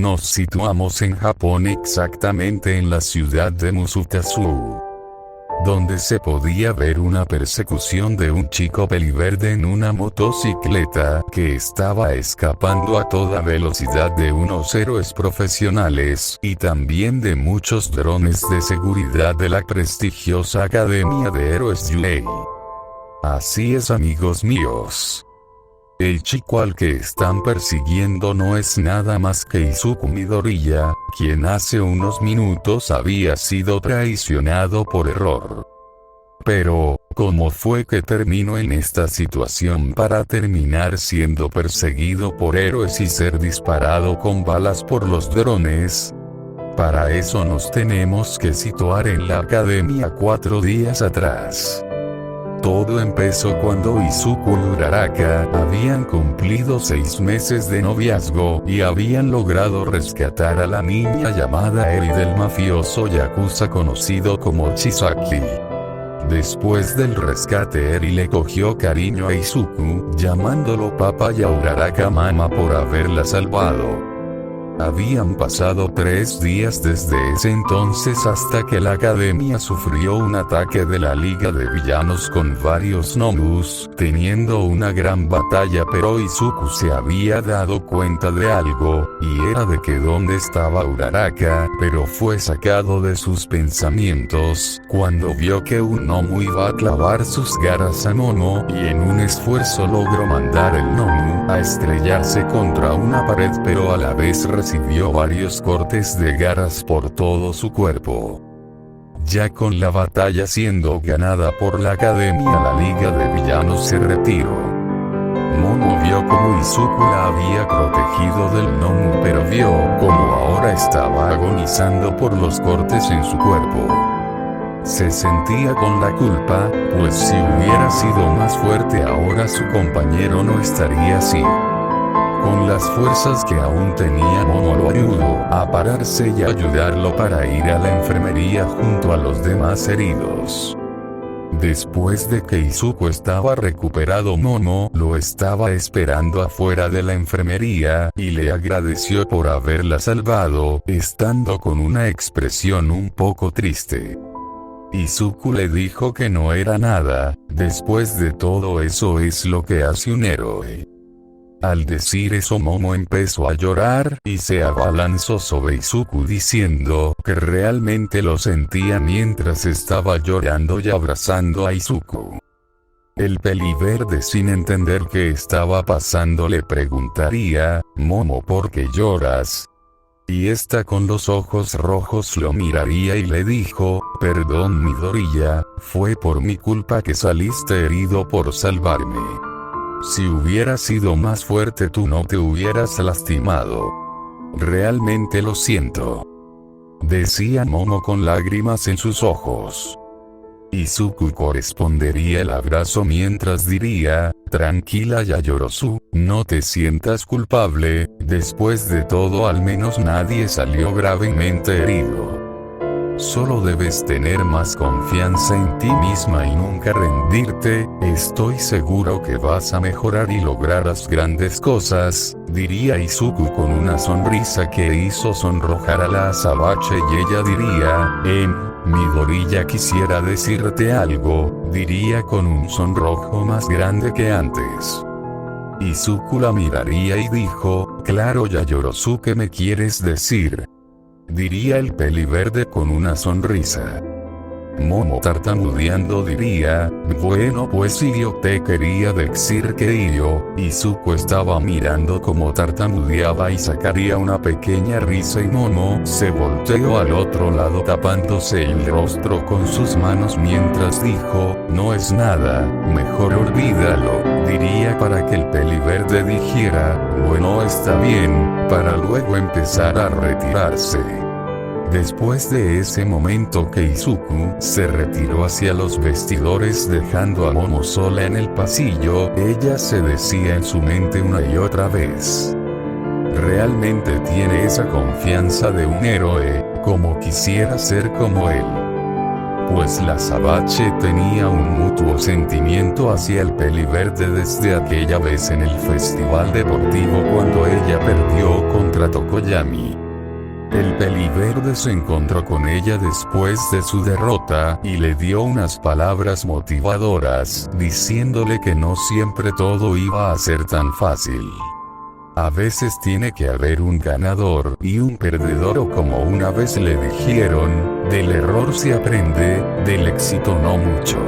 Nos situamos en Japón, exactamente en la ciudad de Musukazu, donde se podía ver una persecución de un chico peliverde en una motocicleta que estaba escapando a toda velocidad de unos héroes profesionales y también de muchos drones de seguridad de la prestigiosa Academia de Héroes Yulei. Así es, amigos míos. El chico al que están persiguiendo no es nada más que Izuku Midoriya, quien hace unos minutos había sido traicionado por error. Pero, ¿cómo fue que terminó en esta situación para terminar siendo perseguido por héroes y ser disparado con balas por los drones? Para eso nos tenemos que situar en la academia 4 días atrás. Todo empezó cuando Izuku y Uraraka habían cumplido 6 meses de noviazgo y habían logrado rescatar a la niña llamada Eri del mafioso yakuza conocido como Chisaki. Después del rescate, Eri le cogió cariño a Izuku, llamándolo papá y a Uraraka mamá por haberla salvado. Habían pasado 3 días desde ese entonces hasta que la academia sufrió un ataque de la Liga de Villanos con varios Nomus, teniendo una gran batalla, pero Izuku se había dado cuenta de algo, y era de que dónde estaba Uraraka, pero fue sacado de sus pensamientos cuando vio que un Nomu iba a clavar sus garras a Momo, y en un esfuerzo logró mandar el Nomu a estrellarse contra una pared, pero a la vez recibió varios cortes de garras por todo su cuerpo. Ya con la batalla siendo ganada por la academia, la Liga de Villanos se retiró. Momo vio como Izuku la había protegido del Nomu, pero vio como ahora estaba agonizando por los cortes en su cuerpo. Se sentía con la culpa, pues si hubiera sido más fuerte ahora su compañero no estaría así. Con las fuerzas que aún tenía, Momo lo ayudó a pararse y ayudarlo para ir a la enfermería junto a los demás heridos. Después de que Izuku estaba recuperado, Momo lo estaba esperando afuera de la enfermería, y le agradeció por haberla salvado, estando con una expresión un poco triste. Izuku le dijo que no era nada, después de todo eso es lo que hace un héroe. Al decir eso, Momo empezó a llorar y se abalanzó sobre Izuku diciendo que realmente lo sentía mientras estaba llorando y abrazando a Izuku. El peliverde, sin entender qué estaba pasando, le preguntaría: Momo, ¿por qué lloras? Y esta con los ojos rojos lo miraría y le dijo: perdón Midoriya, fue por mi culpa que saliste herido por salvarme. Si hubiera sido más fuerte tú no te hubieras lastimado. Realmente lo siento, decía Momo con lágrimas en sus ojos. Izuku correspondería el abrazo mientras diría: tranquila Yayorozu, no te sientas culpable, después de todo al menos nadie salió gravemente herido. Solo debes tener más confianza en ti misma y nunca rendirte, estoy seguro que vas a mejorar y lograrás grandes cosas, diría Izuku con una sonrisa que hizo sonrojar a la azabache, y ella diría: Midoriya, quisiera decirte algo, diría con un sonrojo más grande que antes. Izuku la miraría y dijo: claro Yayorozu, ¿qué me quieres decir? Diría el peliverde con una sonrisa. Momo tartamudeando diría: bueno pues yo te quería decir que Izuku estaba mirando como tartamudeaba y sacaría una pequeña risa, y Momo se volteó al otro lado tapándose el rostro con sus manos mientras dijo: no es nada, mejor olvídalo, diría para que el peliverde dijera: bueno está bien, para luego empezar a retirarse. Después de ese momento que Izuku se retiró hacia los vestidores dejando a Momo sola en el pasillo, ella se decía en su mente una y otra vez: realmente tiene esa confianza de un héroe, como quisiera ser como él. pues la azabache tenía un mutuo sentimiento hacia el peliverde desde aquella vez en el festival deportivo cuando ella perdió contra Tokoyami. El peliverde se encontró con ella después de su derrota, y le dio unas palabras motivadoras, diciéndole que no siempre todo iba a ser tan fácil. A veces tiene que haber un ganador y un perdedor, o como una vez le dijeron, del error se aprende, del éxito no mucho.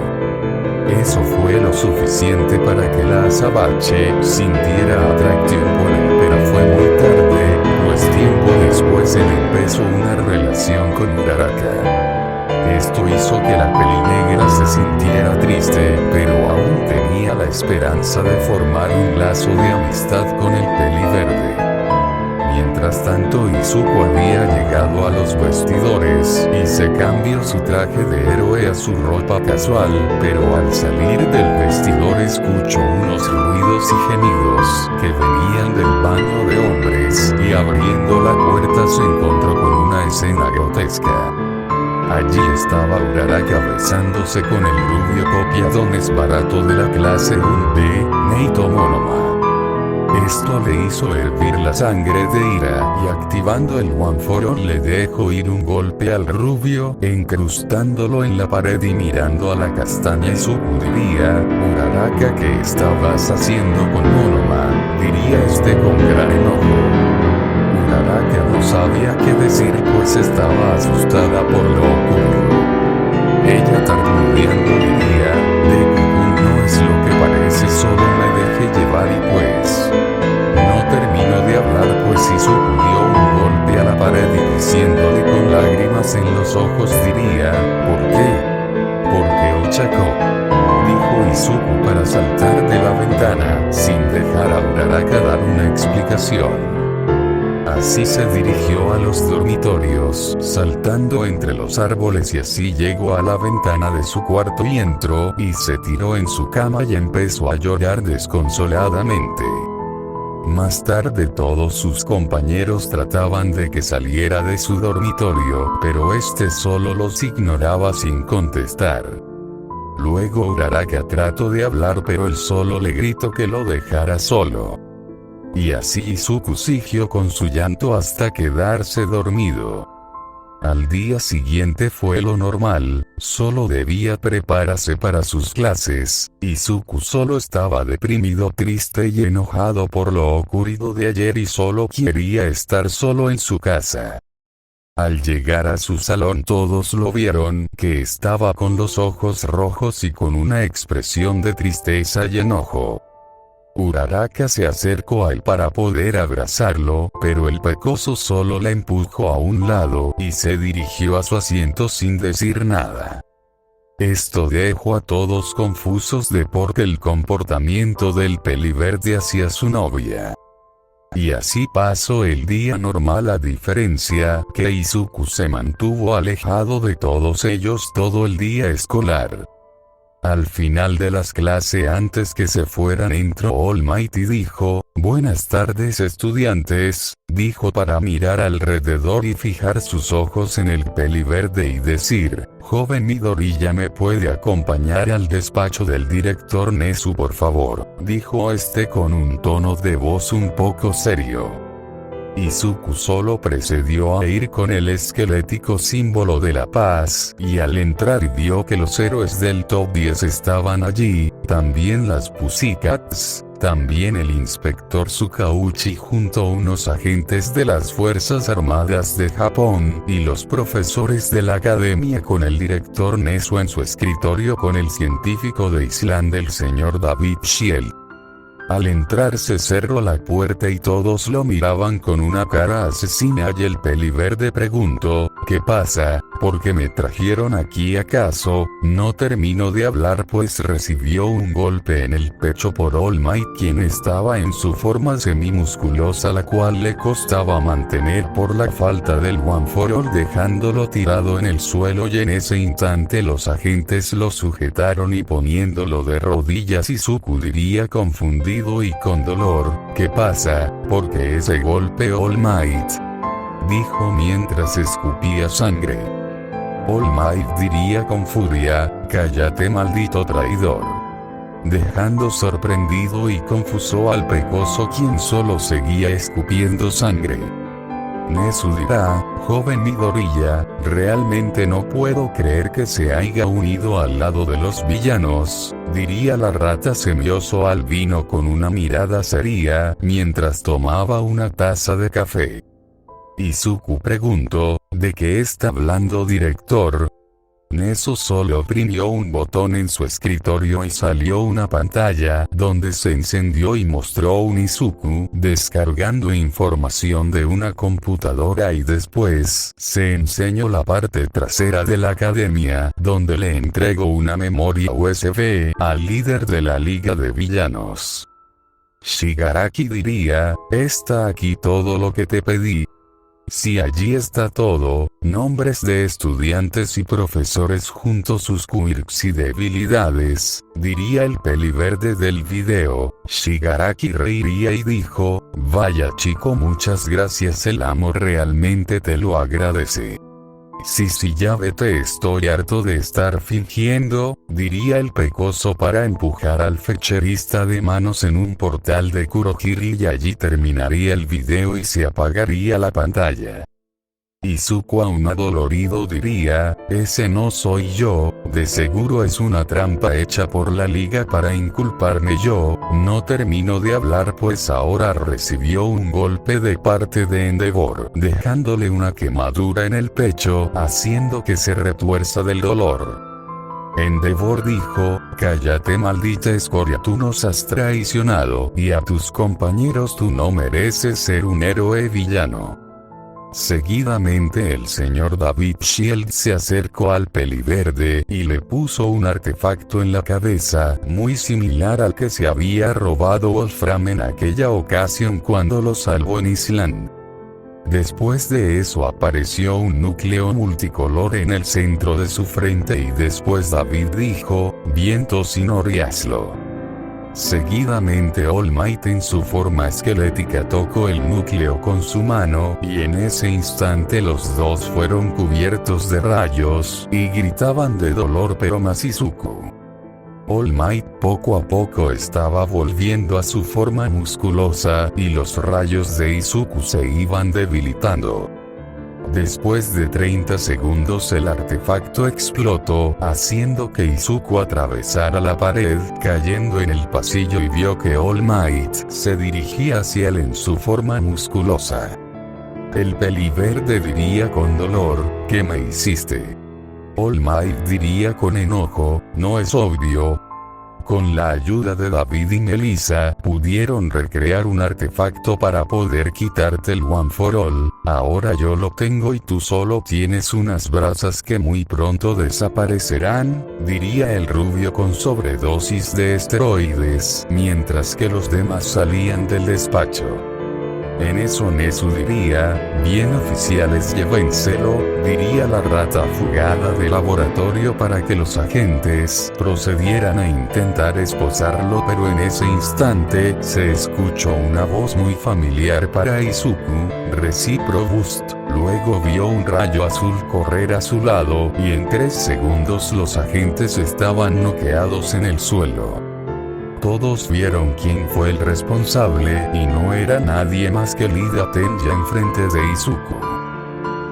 Eso fue lo suficiente para que la azabache sintiera atracción por él, pero fue muy tarde, pues tiempo después él empezó una relación con Uraraka. Esto hizo que la pelinegra se sintiera triste, pero aún tenía la esperanza de formar un lazo de amistad con el peliverde. Mientras tanto, Izuku había llegado a los vestidores, y se cambió su traje de héroe a su ropa casual, pero al salir del vestidor escuchó unos ruidos y gemidos, que venían del baño de hombres, y abriendo la puerta se encontró con una escena grotesca. Allí estaba Uraraka besándose con el rubio copiadones barato de la clase 1B, Neito Monoma. Esto le hizo hervir la sangre de ira, y activando el One for All le dejó ir un golpe al rubio, incrustándolo en la pared y mirando a la castaña. Izuku diría, Uraraka, ¿qué estabas haciendo con Monoma? Diría este con gran enojo. Uraraka no sabía qué decir, pues estaba asustada por lo ocurrido. Ella tartamudeando diría, Deku-kun no es lo que parece, solo me dejé llevar y pues... No terminó de hablar, pues Izuku dio un golpe a la pared y diciéndole con lágrimas en los ojos diría, ¿por qué? Porque Ochako, dijo Izuku para saltar de la ventana, sin dejar a Uraraka dar una explicación. Así se dirigió a los dormitorios, saltando entre los árboles, y así llegó a la ventana de su cuarto y entró, y se tiró en su cama y empezó a llorar desconsoladamente. Más tarde todos sus compañeros trataban de que saliera de su dormitorio, pero este solo los ignoraba sin contestar. Luego Uraraka trató de hablar, pero él solo le gritó que lo dejara solo. Y así Izuku siguió con su llanto hasta quedarse dormido. Al día siguiente fue lo normal, solo debía prepararse para sus clases. Izuku solo estaba deprimido, triste y enojado por lo ocurrido de ayer, y solo quería estar solo en su casa. Al llegar a su salón todos lo vieron, que estaba con los ojos rojos y con una expresión de tristeza y enojo. Uraraka se acercó a él para poder abrazarlo, pero el pecoso solo la empujó a un lado, y se dirigió a su asiento sin decir nada. Esto dejó a todos confusos de por qué el comportamiento del peliverde hacia su novia. Y así pasó el día normal, a diferencia que Izuku se mantuvo alejado de todos ellos todo el día escolar. Al final de las clases, antes que se fueran, entró All Might y dijo, «Buenas tardes estudiantes», dijo para mirar alrededor y fijar sus ojos en el peliverde y decir, «Joven Midoriya, ¿me puede acompañar al despacho del director Nezu por favor?», dijo este con un tono de voz un poco serio. Izuku solo procedió a ir con el esquelético símbolo de la paz, y al entrar vio que los héroes del top 10 estaban allí, también las Pussycats, también el inspector Tsukauchi junto a unos agentes de las Fuerzas Armadas de Japón, y los profesores de la academia con el director Nezu en su escritorio con el científico de Islandia el señor David Shield. Al entrar se cerró la puerta y todos lo miraban con una cara asesina, y el peliverde preguntó, «¿Qué pasa? ¿Por qué me trajeron aquí acaso?». No terminó de hablar pues recibió un golpe en el pecho por All Might, quien estaba en su forma semimusculosa, la cual le costaba mantener por la falta del One for All, dejándolo tirado en el suelo, y en ese instante los agentes lo sujetaron y poniéndolo de rodillas. Izuku diría confundido y con dolor, «¿Qué pasa? ¿Por qué ese golpe, All Might?», dijo mientras escupía sangre. All Might diría con furia, cállate maldito traidor. Dejando sorprendido y confuso al pecoso quien solo seguía escupiendo sangre. Nezu dirá, joven Midoriya, realmente no puedo creer que se haya unido al lado de los villanos, diría la rata semioso albino con una mirada seria, mientras tomaba una taza de café. Izuku preguntó, ¿de qué está hablando director? Nezu solo oprimió un botón en su escritorio y salió una pantalla, donde se encendió y mostró un Izuku descargando información de una computadora y después, se enseñó la parte trasera de la academia, donde le entregó una memoria USB al líder de la Liga de Villanos. Shigaraki diría, está aquí todo lo que te pedí. Si allí está todo, nombres de estudiantes y profesores junto sus quirks y debilidades, diría el peliverde del video. Shigaraki reiría y dijo, vaya chico, muchas gracias, el amo realmente te lo agradece. Sí, ya vete, estoy harto de estar fingiendo, diría el pecoso para empujar al fecherista de manos en un portal de Kurohiri y allí terminaría el video y se apagaría la pantalla. Izuku aún adolorido diría, ese no soy yo, de seguro es una trampa hecha por la liga para inculparme. Yo no termino de hablar pues ahora recibió un golpe de parte de Endeavor, dejándole una quemadura en el pecho, haciendo que se retuerza del dolor. Endeavor dijo, cállate maldita escoria, tú nos has traicionado, y a tus compañeros tú no mereces ser un héroe villano. Seguidamente el señor David Shield se acercó al peliverde y le puso un artefacto en la cabeza, muy similar al que se había robado Wolfram en aquella ocasión cuando lo salvó en Island. Después de eso apareció un núcleo multicolor en el centro de su frente y después David dijo, bien Toshinori, hazlo. Seguidamente All Might en su forma esquelética tocó el núcleo con su mano y en ese instante los dos fueron cubiertos de rayos y gritaban de dolor, pero más Izuku. All Might poco a poco estaba volviendo a su forma musculosa y los rayos de Izuku se iban debilitando. Después de 30 segundos el artefacto explotó, haciendo que Izuku atravesara la pared, cayendo en el pasillo y vio que All Might se dirigía hacia él en su forma musculosa. El peliverde diría con dolor, ¿qué me hiciste? All Might diría con enojo, no es obvio. Con la ayuda de David y Melissa, pudieron recrear un artefacto para poder quitarte el One for All, ahora yo lo tengo y tú solo tienes unas brasas que muy pronto desaparecerán, diría el rubio con sobredosis de esteroides, mientras que los demás salían del despacho. En eso Nezu diría, bien oficiales, llévenselo, diría la rata fugada del laboratorio para que los agentes procedieran a intentar esposarlo, pero en ese instante se escuchó una voz muy familiar para Izuku, Reciprobust, luego vio un rayo azul correr a su lado y en 3 segundos los agentes estaban noqueados en el suelo. Todos vieron quién fue el responsable y no era nadie más que Lida Tenya enfrente de Izuku.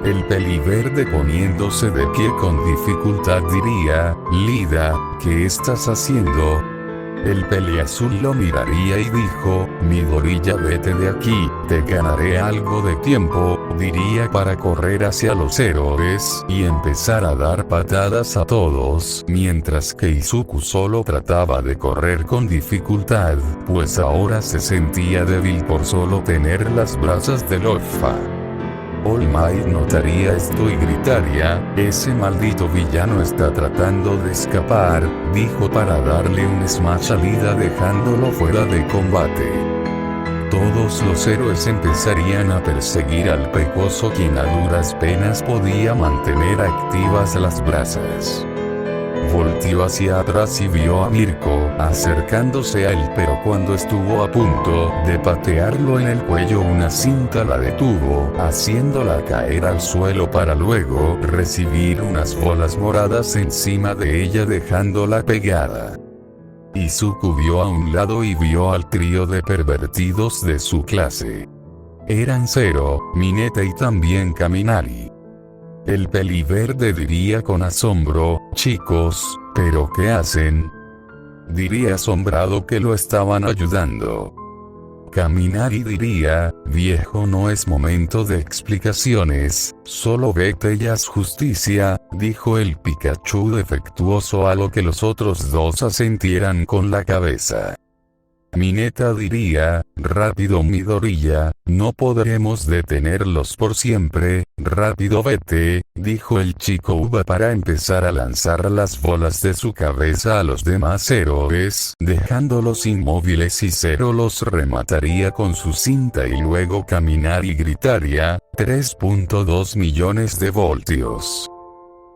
El peliverde poniéndose de pie con dificultad diría, Lida, ¿qué estás haciendo? El peliazul lo miraría y dijo, Midoriya, vete de aquí, te ganaré algo de tiempo, diría para correr hacia los héroes y empezar a dar patadas a todos, mientras que Izuku solo trataba de correr con dificultad, pues ahora se sentía débil por solo tener las brasas de Loffa. All Might notaría esto y gritaría, ese maldito villano está tratando de escapar, dijo para darle un smash a Lida dejándolo fuera de combate. Todos los héroes empezarían a perseguir al pecoso quien a duras penas podía mantener activas las brasas. Volteó hacia atrás y vio a Mirko acercándose a él, pero cuando estuvo a punto de patearlo en el cuello, una cinta la detuvo, haciéndola caer al suelo para luego recibir unas bolas moradas encima de ella, dejándola pegada. Izuku vio a un lado y vio al trío de pervertidos de su clase. Eran Zero, Mineta y también Kaminari. El peliverde diría con asombro: chicos, ¿pero qué hacen? Diría asombrado que lo estaban ayudando. Kaminari diría: viejo, no es momento de explicaciones, solo vete y haz justicia, dijo el Pikachu defectuoso, a lo que los otros dos asentieran con la cabeza. Mineta diría: rápido Midoriya, no podremos detenerlos por siempre, rápido vete, dijo el chico Uba para empezar a lanzar las bolas de su cabeza a los demás héroes, dejándolos inmóviles, y Zero los remataría con su cinta y luego caminar y gritaría: 3.2 millones de voltios.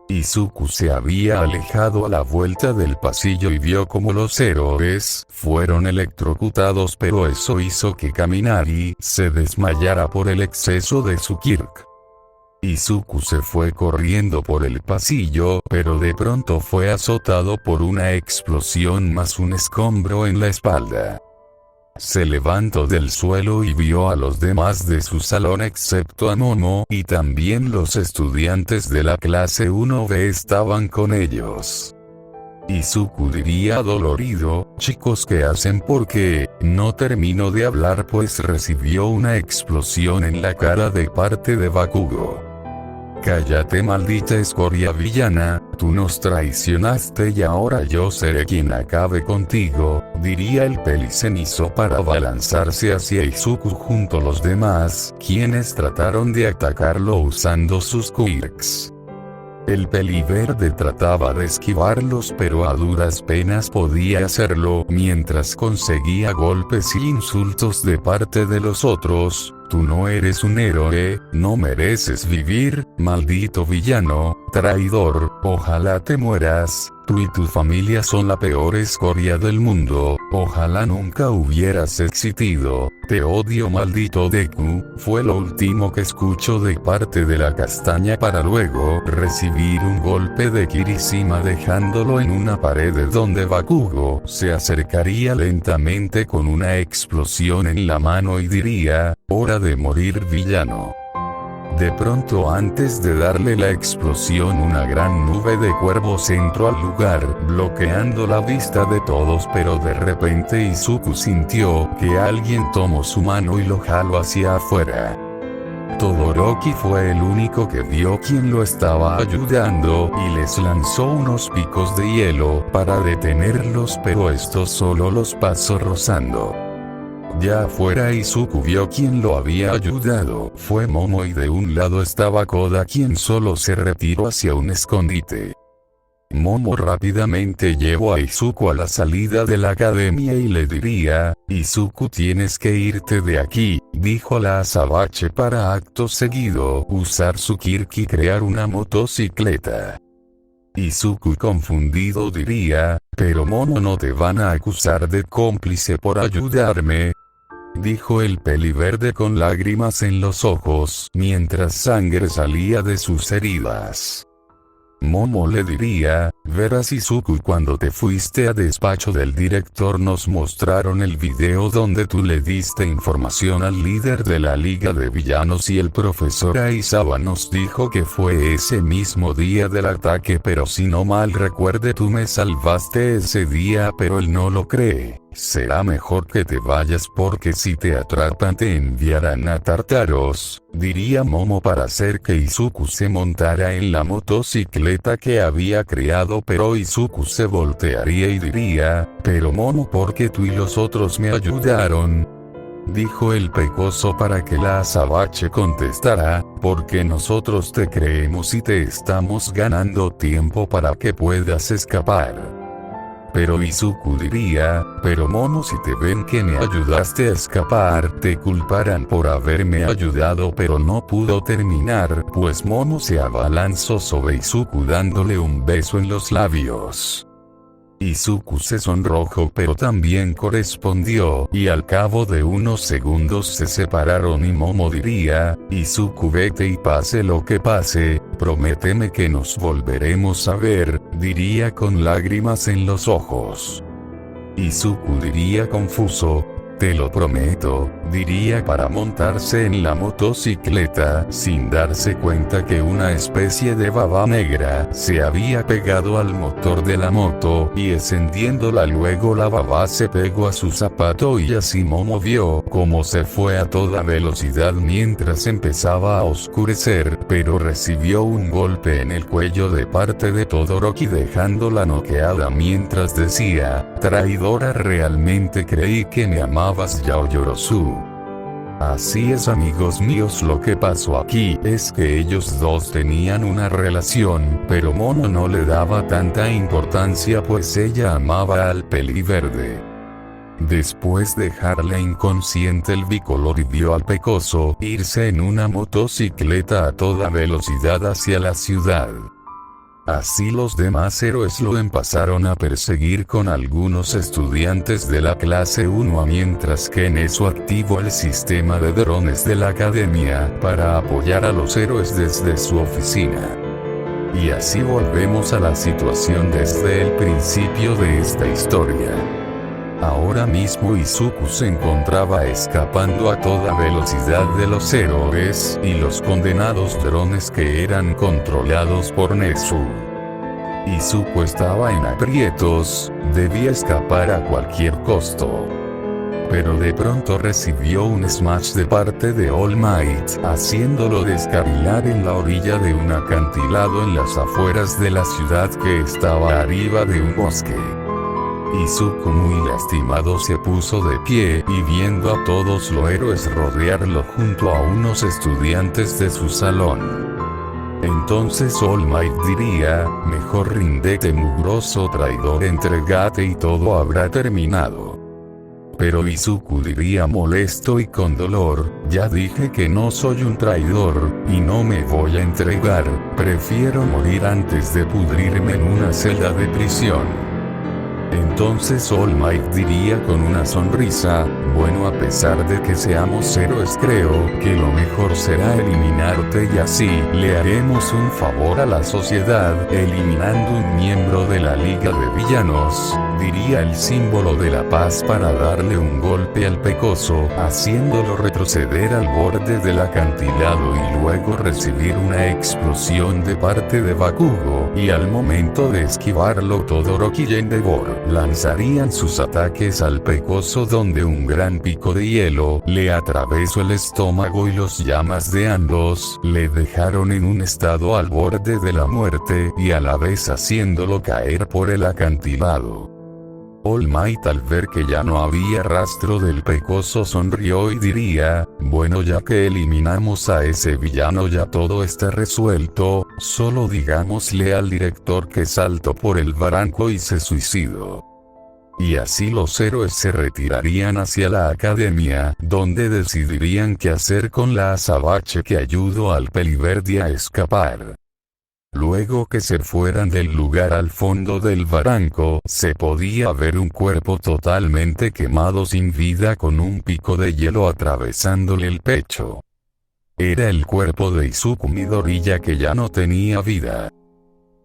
Izuku se había alejado a la vuelta del pasillo y vio como los héroes fueron electrocutados, pero eso hizo que Kaminari se desmayara por el exceso de su Kirk. Izuku se fue corriendo por el pasillo, pero de pronto fue azotado por una explosión más un escombro en la espalda. Se levantó del suelo y vio a los demás de su salón excepto a Momo, y también los estudiantes de la clase 1B estaban con ellos. Izuku diría dolorido: chicos, ¿qué hacen? Porque no terminó de hablar pues recibió una explosión en la cara de parte de Bakugo. Cállate, maldita escoria villana, tú nos traicionaste y ahora yo seré quien acabe contigo, diría el pelicenizo para abalanzarse hacia Izuku junto a los demás, quienes trataron de atacarlo usando sus quirks. El peliverde trataba de esquivarlos, pero a duras penas podía hacerlo, mientras conseguía golpes y insultos de parte de los otros. Tú no eres un héroe, no mereces vivir, maldito villano, traidor, ojalá te mueras, tú y tu familia son la peor escoria del mundo, ojalá nunca hubieras existido, te odio, maldito Deku, fue lo último que escuchó de parte de la castaña para luego recibir un golpe de Kirishima dejándolo en una pared donde Bakugo se acercaría lentamente con una explosión en la mano y diría: hora de morir, villano. De pronto, antes de darle la explosión, una gran nube de cuervos entró al lugar, bloqueando la vista de todos, pero de repente Izuku sintió que alguien tomó su mano y lo jaló hacia afuera. Todoroki fue el único que vio quien lo estaba ayudando, y les lanzó unos picos de hielo para detenerlos, pero estos solo los pasó rozando. Ya afuera, Izuku vio quien lo había ayudado, fue Momo, y de un lado estaba Koda, quien solo se retiró hacia un escondite. Momo rápidamente llevó a Izuku a la salida de la academia y le diría: Izuku, tienes que irte de aquí, dijo la Azabache para acto seguido usar su Kirk y crear una motocicleta. Izuku confundido diría: pero Momo, no te van a acusar de cómplice por ayudarme, dijo el peliverde con lágrimas en los ojos, mientras sangre salía de sus heridas. Momo le diría: verás, Izuku, cuando te fuiste a despacho del director nos mostraron el video donde tú le diste información al líder de la Liga de Villanos y el profesor Aizawa nos dijo que fue ese mismo día del ataque, pero si no mal recuerde tú me salvaste ese día, pero él no lo cree. Será mejor que te vayas porque si te atrapan te enviarán a Tartaros, diría Momo para hacer que Izuku se montara en la motocicleta que había creado, pero Izuku se voltearía y diría: pero Momo, ¿por qué tú y los otros me ayudaron? Dijo el pecoso para que la Azabache contestara: porque nosotros te creemos y te estamos ganando tiempo para que puedas escapar. Pero Izuku diría, pero Momo, si te ven que me ayudaste a escapar, te culparán por haberme ayudado, pero no pudo terminar, pues Momo se abalanzó sobre Izuku dándole un beso en los labios. Izuku se sonrojó pero también correspondió, y al cabo de unos segundos se separaron y Momo diría, Izuku, vete y pase lo que pase, prométeme que nos volveremos a ver, diría con lágrimas en los ojos. Izuku diría confuso, te lo prometo, diría para montarse en la motocicleta, sin darse cuenta que una especie de baba negra se había pegado al motor de la moto, y encendiéndola luego la baba se pegó a su zapato y así Momo vio cómo se fue a toda velocidad mientras empezaba a oscurecer, pero recibió un golpe en el cuello de parte de Todoroki dejándola noqueada mientras decía, traidora, realmente creí que me amabas, Yaoyorozu. Así es, amigos míos, lo que pasó aquí es que ellos dos tenían una relación, pero Momo no le daba tanta importancia pues ella amaba al peliverde. Después de dejarle inconsciente el bicolor y vio al pecoso irse en una motocicleta a toda velocidad hacia la ciudad. Así los demás héroes lo empezaron a perseguir con algunos estudiantes de la clase 1 mientras que Nezu activó el sistema de drones de la academia para apoyar a los héroes desde su oficina. Y así volvemos a la situación desde el principio de esta historia. Ahora mismo Izuku se encontraba escapando a toda velocidad de los héroes y los condenados drones que eran controlados por Nezu. Izuku estaba en aprietos, debía escapar a cualquier costo. Pero de pronto recibió un smash de parte de All Might, haciéndolo descarrilar en la orilla de un acantilado en las afueras de la ciudad que estaba arriba de un bosque. Izuku, muy lastimado, se puso de pie y viendo a todos los héroes rodearlo junto a unos estudiantes de su salón. Entonces All Might diría, mejor ríndete, mugroso traidor, entrégate y todo habrá terminado. Pero Izuku diría molesto y con dolor, ya dije que no soy un traidor, y no me voy a entregar, prefiero morir antes de pudrirme en una celda de prisión. Entonces All Might diría con una sonrisa, bueno, a pesar de que seamos héroes, creo que lo mejor será eliminarte y así le haremos un favor a la sociedad, eliminando un miembro de la Liga de Villanos, diría el símbolo de la paz para darle un golpe al pecoso, haciéndolo retroceder al borde del acantilado y luego recibir una explosión de parte de Bakugo, y al momento de esquivarlo Todoroki y Endeavor lanzarían sus ataques al pecoso donde un gran pico de hielo le atravesó el estómago y los llamas de ambos le dejaron en un estado al borde de la muerte y a la vez haciéndolo caer por el acantilado. All Might, al ver que ya no había rastro del pecoso, sonrió y diría, bueno, ya que eliminamos a ese villano ya todo está resuelto, solo digámosle al director que saltó por el barranco y se suicidó. Y así los héroes se retirarían hacia la academia, donde decidirían qué hacer con la azabache que ayudó al peliverde a escapar. Luego que se fueran del lugar al fondo del barranco, se podía ver un cuerpo totalmente quemado sin vida con un pico de hielo atravesándole el pecho. Era el cuerpo de Izuku Midoriya, que ya no tenía vida.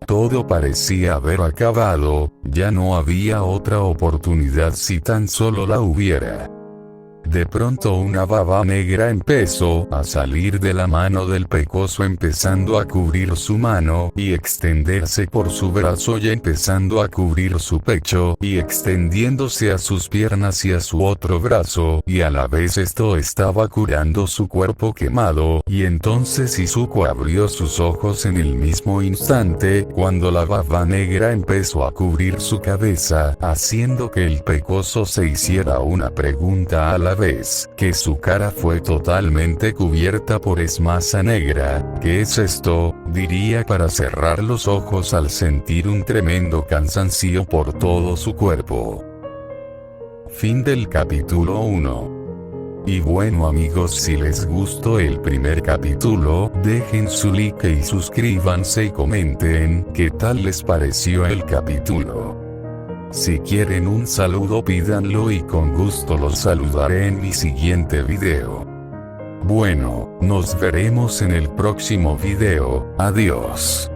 Todo parecía haber acabado, ya no había otra oportunidad si tan solo la hubiera. De pronto una baba negra empezó a salir de la mano del pecoso, empezando a cubrir su mano y extenderse por su brazo y empezando a cubrir su pecho y extendiéndose a sus piernas y a su otro brazo, y a la vez esto estaba curando su cuerpo quemado, y entonces Izuku abrió sus ojos en el mismo instante cuando la baba negra empezó a cubrir su cabeza, haciendo que el pecoso se hiciera una pregunta al la vez que su cara fue totalmente cubierta por esmaza negra. ¿Qué es esto?, diría para cerrar los ojos al sentir un tremendo cansancio por todo su cuerpo. Fin del capítulo 1. Y bueno amigos, si les gustó el primer capítulo, dejen su like y suscríbanse y comenten qué tal les pareció el capítulo. Si quieren un saludo pídanlo y con gusto los saludaré en mi siguiente video. Bueno, nos veremos en el próximo video, adiós.